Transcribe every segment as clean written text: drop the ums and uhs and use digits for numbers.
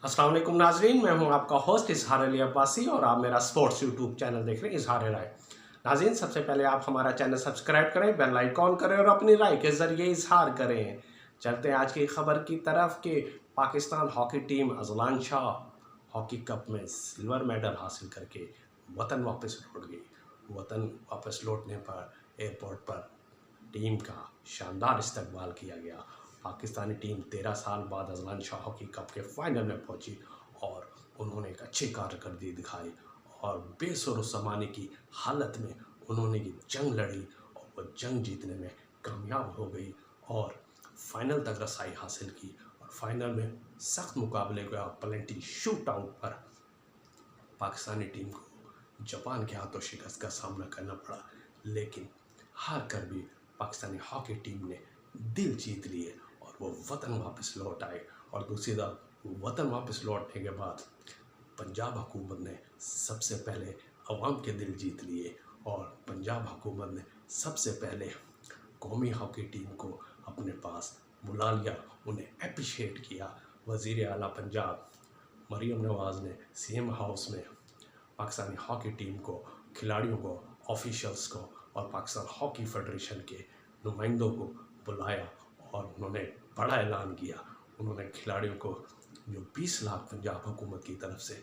अस्सलाम वालेकुम नाजरीन, मैं हूं आपका होस्ट इजहार अली अब्बासी और आप मेरा स्पोर्ट्स यूट्यूब चैनल देख रहे हैं इजहार राय। नाजरीन, सबसे पहले आप हमारा चैनल सब्सक्राइब करें, बेल आइकॉन करें और अपनी राय के ज़रिए इजहार करें। चलते हैं आज की खबर की तरफ कि Pakistan hockey team Azlan Shah hockey cup में सिल्वर मेडल हासिल करके वतन वापस लौट गई। वतन वापस लौटने पर एयरपोर्ट पर टीम का शानदार इस्तकबाल किया गया। पाकिस्तानी टीम 13 साल बाद अजलान शाह हॉकी कप के फाइनल में पहुंची और उन्होंने एक अच्छी कारकर्दगी दिखाई और बेसुरो ज़माने की हालत में उन्होंने ये जंग लड़ी और वो जंग जीतने में कामयाब हो गई और फाइनल तक रसाई हासिल की। और फाइनल में सख्त मुकाबले का पेनल्टी शूट आउट पर पाकिस्तानी टीम को जापान के हाथों शिकस्त का सामना करना पड़ा, लेकिन हार कर भी पाकिस्तानी हॉकी टीम ने दिल जीत लिए और वो वतन वापस लौट आए। और दूसरी तरफ वतन वापस लौटने के बाद पंजाब हुकूमत ने सबसे पहले अवाम के दिल जीत लिए और पंजाब हुकूमत ने सबसे पहले कौमी हॉकी टीम को अपने पास बुला लिया, उन्हें अप्रिशिएट किया। वज़ीर आला पंजाब मरियम नवाज़ ने सीएम हाउस में पाकिस्तानी हॉकी टीम को, खिलाड़ियों को, ऑफिशियल्स को और पाकिस्तान हॉकी फेडरेशन के नुमाइंदों को बुलाया और उन्होंने बड़ा ऐलान किया। उन्होंने खिलाड़ियों को जो 20 लाख पंजाब हुकूमत की तरफ से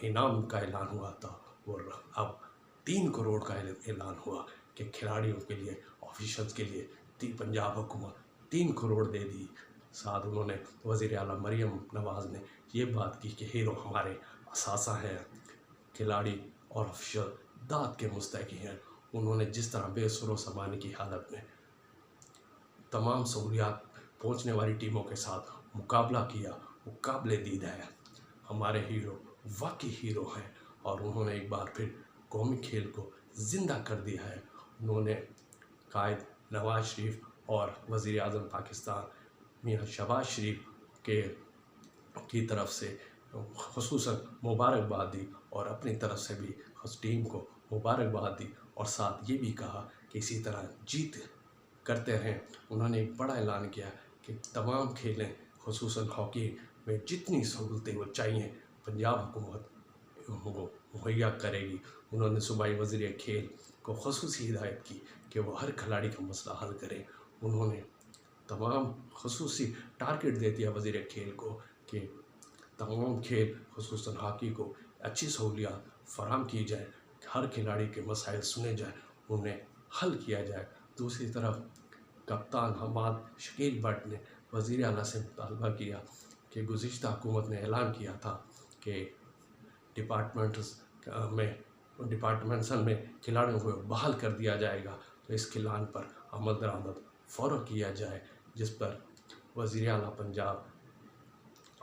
इनाम का ऐलान हुआ था और अब 3 करोड़ का ऐलान हुआ कि खिलाड़ियों के लिए, ऑफिशियल्स के लिए पंजाब हुकूमत 3 करोड़ दे दी। साथ उन्होंने वज़ीर आला मरियम नवाज़ ने ये बात की कि हीरो हमारे असासा हैं, खिलाड़ी और ऑफिशियल दाद के मुस्तहिक हैं। उन्होंने जिस तरह बेसुरो ज़माने की हालत में तमाम सहूलियात पहुंचने वाली टीमों के साथ मुकाबला किया, वो काबिल दीद है। हमारे हीरो वाकई हीरो हैं और उन्होंने एक बार फिर कौमी खेल को ज़िंदा कर दिया है। उन्होंने कायद नवाज शरीफ और वज़ीर आज़म पाकिस्तान मियां शहबाज शरीफ की तरफ से ख़ुसूसन मुबारकबाद दी और अपनी तरफ से भी उस टीम को मुबारकबाद दी और साथ ये भी कहा कि इसी तरह जीत करते रहें। उन्होंने एक बड़ा ऐलान किया कि तमाम खेलें, ख़ुसूसन हॉकी में जितनी सहूलतें वो चाहिए पंजाब हुकूमत मुहैया करेगी। उन्होंने सूबाई वज़ीर खेल को ख़ुसूसी हिदायत की कि वो हर खिलाड़ी का मसला हल करें। उन्होंने तमाम ख़ुसूसी टारगेट दे दिया वज़ीर खेल को कि तमाम खेल ख़ुसूसन हॉकी को अच्छी सहूलियात फराहम की जाए, हर खिलाड़ी के मसाइल सुने जाए, उन्हें हल किया जाए। दूसरी तरफ कप्तान हमाद शकील भट्ट ने वज़ीर आला से मुतालबा किया कि गुज़िश्ता हुकूमत ने ऐलान किया था कि डिपार्टमेंट्स में खिलाड़ियों को बहाल कर दिया जाएगा, तो इस ऐलान पर अमल दरामद फ़ौरन किया जाए। जिस पर वज़ीर आला पंजाब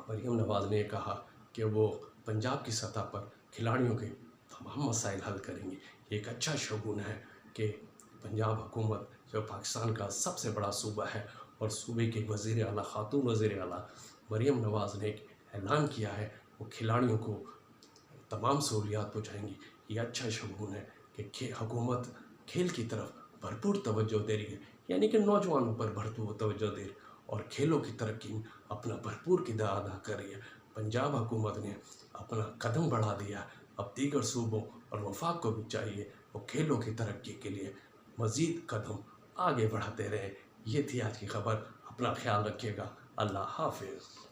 मरियम नवाज़ ने कहा कि वो पंजाब की सतह पर खिलाड़ियों के तमाम मसाइल हल करेंगे। ये एक अच्छा शगुन है कि पंजाब हुकूमत जो पाकिस्तान का सबसे बड़ा सूबा है और सूबे के वज़ीर आला, खातून वज़ीर आला मरियम नवाज़ ने एक ऐलान किया है, वो खिलाड़ियों को तमाम सहूलियात पहुँचाएंगी। ये अच्छा शगुन है कि हुकूमत खेल की तरफ भरपूर तवज्जो दे रही है, यानी कि नौजवानों पर भरपूर तवज्जो दे रही है और खेलों की तरक्की में अपना भरपूर किरदार अदा कर रही है। पंजाब हुकूमत ने अपना कदम बढ़ा दिया। अब दीगर सूबों और वफाक को भी चाहिए वो खेलों की तरक्की के लिए मज़ीद कदम आगे बढ़ाते रहें। ये थी आज की खबर। अपना ख्याल रखिएगा। अल्लाह हाफ़िज़।